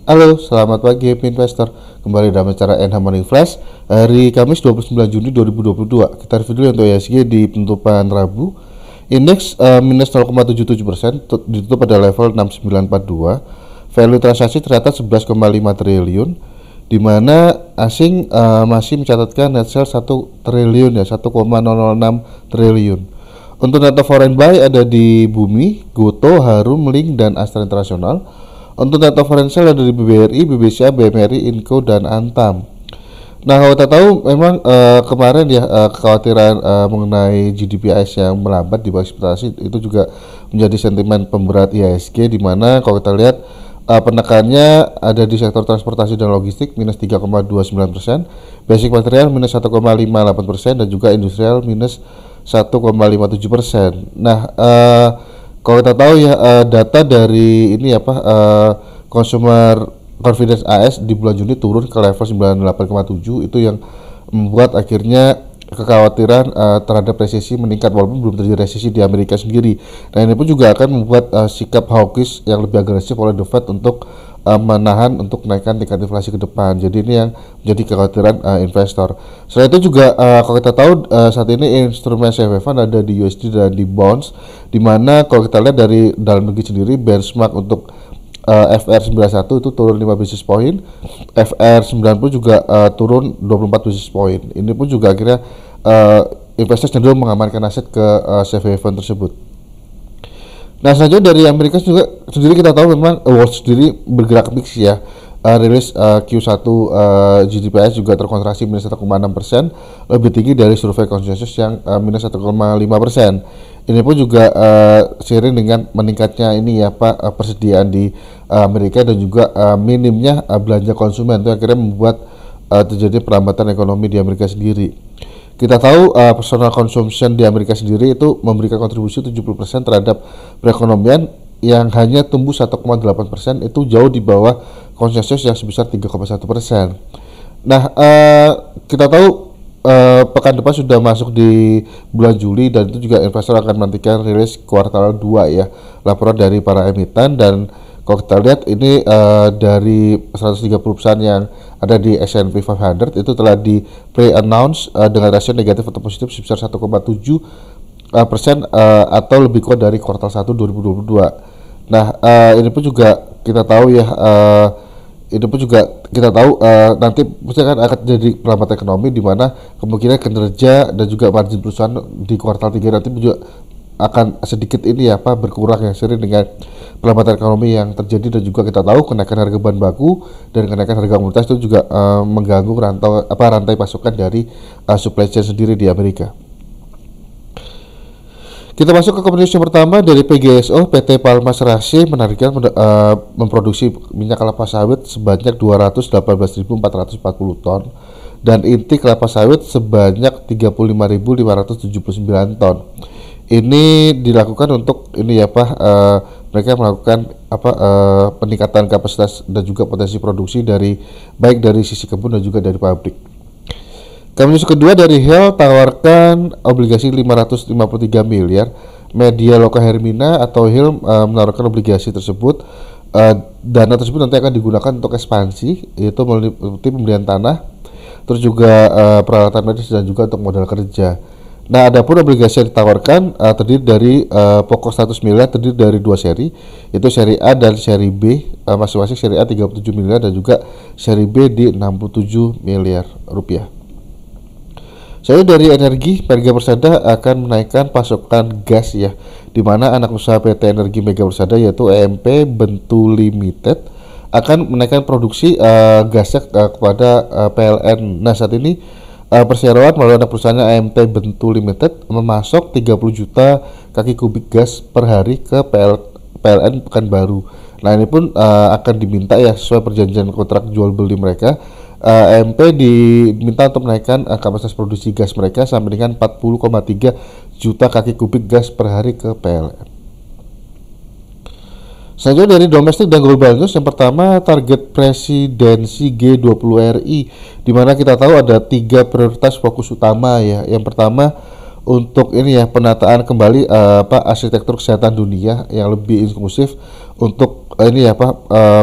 Halo, selamat pagi Happy Investor. Kembali dalam acara NH Morning Flash hari Kamis 29 Juni 2022. Kita review dulu untuk IHSG di penutupan Rabu. Indeks minus 0,77%, ditutup pada level 6942. Value transaksi tercatat 11,5 triliun, di mana asing masih mencatatkan net sales 1 triliun ya, 1,006 triliun. Untuk data foreign buy ada di Bumi, Goto, Harum, Link, dan Astra Internasional. Untuk data foreign sale ada di BBRI, BBCA, BMRI, Inco, dan Antam. Nah, kalau kita tahu memang kemarin ya kekhawatiran mengenai GDP AS yang melambat di bawah ekspektasi itu juga menjadi sentimen pemberat IHSG, di mana kalau kita lihat penekannya ada di sektor transportasi dan logistik minus 3,29%, basic material minus 1,58%, dan juga industrial minus 1,57%. Nah, kalau kita tahu ya data dari ini consumer confidence AS di bulan Juni turun ke level 98,7, itu yang membuat akhirnya kekhawatiran terhadap resesi meningkat walaupun belum terjadi resesi di Amerika sendiri. Nah, ini pun juga akan membuat sikap hawkish yang lebih agresif oleh The Fed untuk menahan untuk menaikkan tingkat inflasi ke depan. Jadi ini yang menjadi kekhawatiran investor. Selain itu juga kalau kita tahu saat ini instrumen safe haven ada di USD dan di bonds, di mana kalau kita lihat dari dalam negeri sendiri benchmark untuk FR91 itu turun 5 basis point, FR90 juga turun 24 basis point. Ini pun juga akhirnya investor cenderung mengamankan aset ke safe haven tersebut. Nah, selanjutnya dari Amerika juga sendiri kita tahu memang Wall sendiri bergerak mix ya. Rilis Q1 GDP juga terkontraksi minus 1,6%, lebih tinggi dari survei konsensus yang minus 1,5%. Ini pun juga seiring dengan meningkatnya ini ya persediaan di Amerika dan juga minimnya belanja konsumen, itu akhirnya membuat terjadi perlambatan ekonomi di Amerika sendiri. Kita tahu personal consumption di Amerika sendiri itu memberikan kontribusi 70% terhadap perekonomian, yang hanya tumbuh 1,8%, itu jauh di bawah konsensus yang sebesar 3,1%. Nah, kita tahu pekan depan sudah masuk di bulan Juli, dan itu juga investor akan menantikan rilis kuartal 2 ya, laporan dari para emiten. Dan kalau kita lihat ini dari 130 perusahaan yang ada di S&P 500 itu telah di pre-announce dengan rasio negatif atau positif sebesar 1,7% atau lebih kuat dari kuartal 1 2022. Nah, ini pun juga kita tahu ya nanti pasti akan jadi perlambatan ekonomi, di mana kemungkinan kinerja dan juga margin perusahaan di kuartal 3 nanti juga akan sedikit ini ya berkurang ya, seiring dengan perlambatan ekonomi yang terjadi. Dan juga kita tahu kenaikan harga bahan baku dan kenaikan harga komoditas itu juga mengganggu rantai pasokan dari supply chain sendiri di Amerika. Kita masuk ke komoditi pertama dari PGSO. PT Palma Serasi menargetkan memproduksi minyak kelapa sawit sebanyak 218.440 ton dan inti kelapa sawit sebanyak 35.579 ton. Ini dilakukan untuk ini ya mereka melakukan peningkatan kapasitas dan juga potensi produksi baik dari sisi kebun dan juga dari pabrik. Komoditi kedua dari HEL tawarkan obligasi 553 miliar. Media Loka Hermina atau HEL menawarkan obligasi tersebut. Dana tersebut nanti akan digunakan untuk ekspansi, yaitu meliputi pembelian tanah, terus juga peralatan medis dan juga untuk modal kerja. Nah, adapun obligasi yang ditawarkan terdiri dari pokok 100 miliar, terdiri dari 2 seri, yaitu seri A dan seri B. Masing-masing seri A 37 miliar dan juga seri B di 67 miliar rupiah. Saya dari energi, Mega Persada akan menaikkan pasokan gas ya, di mana anak usaha PT Energi Mega Persada yaitu EMP Bentu Limited akan menaikkan produksi gasnya kepada PLN. Nah, saat ini perseroan melalui anak perusahaannya EMP Bentu Limited memasok 30 juta kaki kubik gas per hari ke PLN Pekanbaru. Nah, ini pun akan diminta ya sesuai perjanjian kontrak jual beli mereka. EMP diminta untuk menaikkan kapasitas produksi gas mereka sampai dengan 40,3 juta kaki kubik gas per hari ke PLN. Selanjutnya dari domestik dan global news, yang pertama target presidensi G20 RI, di mana kita tahu ada 3 prioritas fokus utama ya. Yang pertama untuk ini ya penataan kembali arsitektur kesehatan dunia yang lebih inklusif untuk ini apa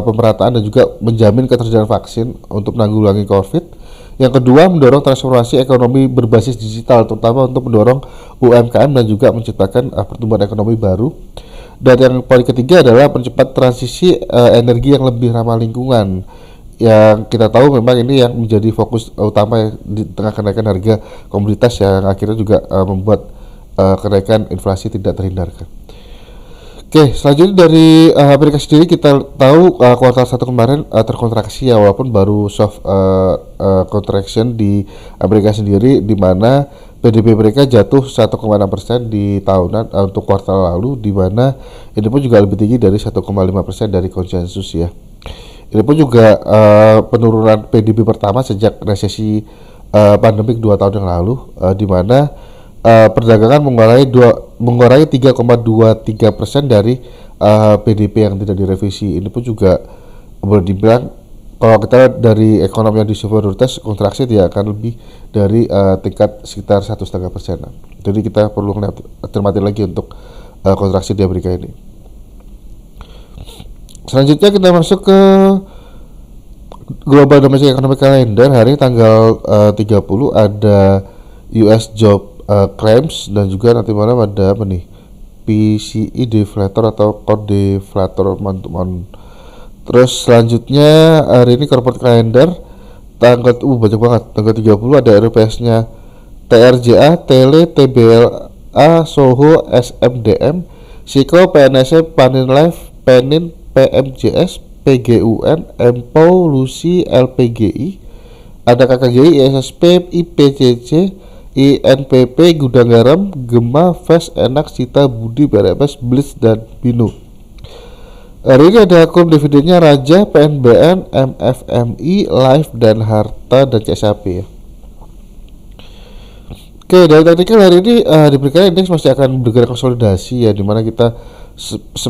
pemerataan dan juga menjamin ketersediaan vaksin untuk menanggulangi COVID. Yang kedua, mendorong transformasi ekonomi berbasis digital, terutama untuk mendorong UMKM dan juga menciptakan pertumbuhan ekonomi baru. Dan yang poin ketiga adalah percepat transisi energi yang lebih ramah lingkungan. Yang kita tahu memang ini yang menjadi fokus utama ya, di tengah kenaikan harga komoditas yang akhirnya juga membuat kenaikan inflasi tidak terhindarkan. Oke, selanjutnya dari Amerika sendiri kita tahu kuartal 1 kemarin terkontraksi ya, walaupun baru soft contraction di Amerika sendiri, di mana PDB mereka jatuh 1,6% di tahunan untuk kuartal lalu, di mana ini pun juga lebih tinggi dari 1,5% dari konsensus ya. Ini pun juga penurunan PDB pertama sejak resesi pandemik 2 tahun yang lalu, di mana perdagangan mengurangi 3,23% dari PDB yang tidak direvisi. Ini pun juga boleh dibilang kalau kita dari ekonomi yang disebut kontraksi tidak akan lebih dari tingkat sekitar 1,5%. Jadi kita perlu cermati lagi untuk kontraksi di Amerika ini. Selanjutnya kita masuk ke Global Domestic Economic Calendar. Hari tanggal 30 ada US Job claims, dan juga nanti malam ada apa nih, PCE deflator atau core deflator month-to-month. Terus selanjutnya hari ini corporate calendar tanggal banyak banget. Tanggal 30 ada RPS nya TRJA, Tele, TBLA, Soho, SMDM, Siko, PNSE, Panin Life, Penin, PMJS, PGUN, Empo, Lucy, LPGI, ada KKGI, ISSP, IPCC, INPP, Gudang Garam, Gema, Fes, Enak, Cita, Budi, BRMS, Blitz, dan Binu. Hari ini ada akun dividennya Raja, PNBN, MFMI, Life, dan Harta, dan CSAP ya. Oke, dari teknikal hari ini diperkirakan indeks masih akan bergerak konsolidasi ya, dimana kita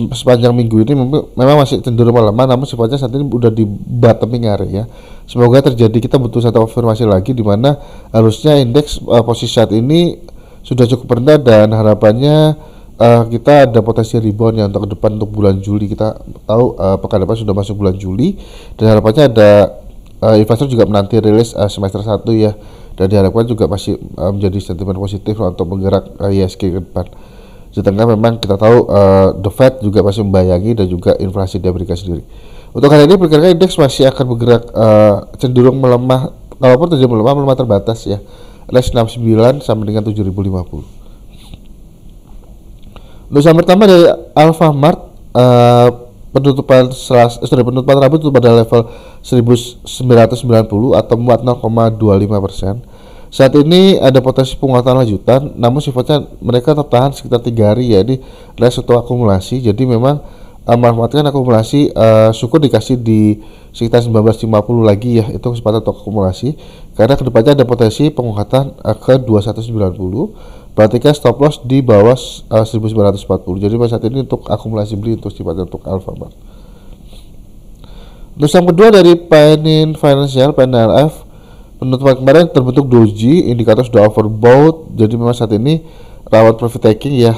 sepanjang minggu ini memang masih cenderung melemah, namun sifatnya saat ini udah di bottoming area. Semoga terjadi, kita butuh satu konfirmasi lagi di mana harusnya indeks posisi saat ini sudah cukup rendah, dan harapannya kita ada potensi rebound ya untuk ke depan. Untuk bulan Juli kita tahu pekan depan sudah masuk bulan Juli, dan harapannya ada investor juga menanti rilis semester 1 ya, dan diharapkan juga masih menjadi sentimen positif untuk menggerak ISG ke depan. Sedangkan memang kita tahu the Fed juga masih membayangi, dan juga inflasi di Amerika sendiri. Untuk hari ini perkiraan indeks masih akan bergerak cenderung melemah, walaupun terjadi melemah terbatas ya, les 69 sampai dengan 7050. Untuk saham pertama dari Alfamart, penutupan Rabu tutup pada level 1990 atau menguat 0,25%. Saat ini ada potensi penguatan lanjutan, namun sifatnya mereka tertahan sekitar 3 hari ya, di les atau akumulasi. Jadi memang memanfaatkan akumulasi, syukur dikasih di sekitar 1950 lagi ya, itu kesempatan untuk akumulasi, karena kedepannya ada potensi penguatan ke 2190. Perhatikan stop loss di bawah 1940. Jadi saat ini untuk akumulasi beli untuk sifatnya untuk Alfamart. Terus yang kedua dari Penin Financial, PNLF, penutupan kemarin terbentuk doji, indikator sudah overbought. Jadi memang saat ini rawat profit taking ya.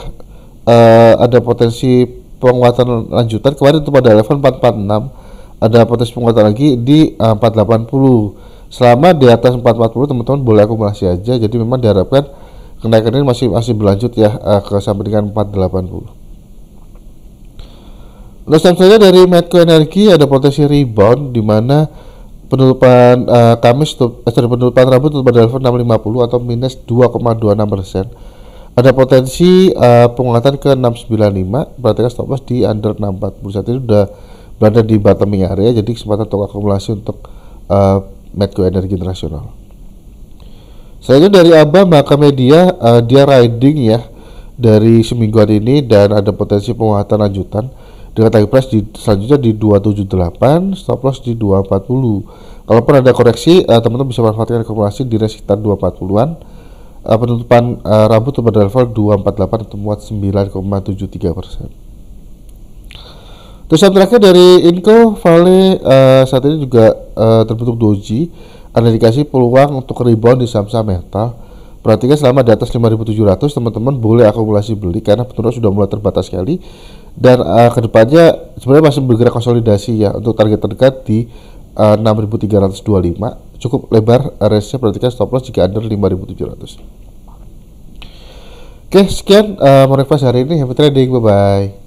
Ada potensi penguatan lanjutan. Kemarin itu pada level 446, ada potensi penguatan lagi di 480. Selama di atas 440 teman-teman boleh akumulasi aja. Jadi memang diharapkan kenaikan ini masih berlanjut ya ke sampai dengan 480. Lalu selanjutnya dari Medco Energi ada potensi rebound, di mana penutupan penutupan Rabu tutup pada level 650 atau minus 2,26%. Ada potensi penguatan ke 695. Perhatikan stop loss di under 640. Saat ini sudah berada di bottoming area, jadi kesempatan untuk akumulasi untuk Medco Energi Internasional. Selanjutnya dari ABA Maka Media, dia riding ya dari semingguan ini, dan ada potensi penguatan lanjutan dengan target price selanjutnya di 278, stop loss di 240. Kalaupun ada koreksi, teman-teman bisa manfaatkan akumulasi di sekitar 240-an. Penutupan Rabu itu pada level 248 atau muat 9,73%. Terus yang terakhir dari Inco Vale, saat ini juga terbentuk doji. Ada indikasi peluang untuk rebound di saham-saham metal. Perhatikan selama di atas 5.700 teman-teman boleh akumulasi beli, karena penurunan sudah mulai terbatas sekali, dan kedepannya sebenarnya masih bergerak konsolidasi ya. Untuk target terdekat di 6.325, cukup lebar range-nya, perhatikan stop loss jika under 5.700. Oke, sekian Morning Flash hari ini, happy trading, bye bye.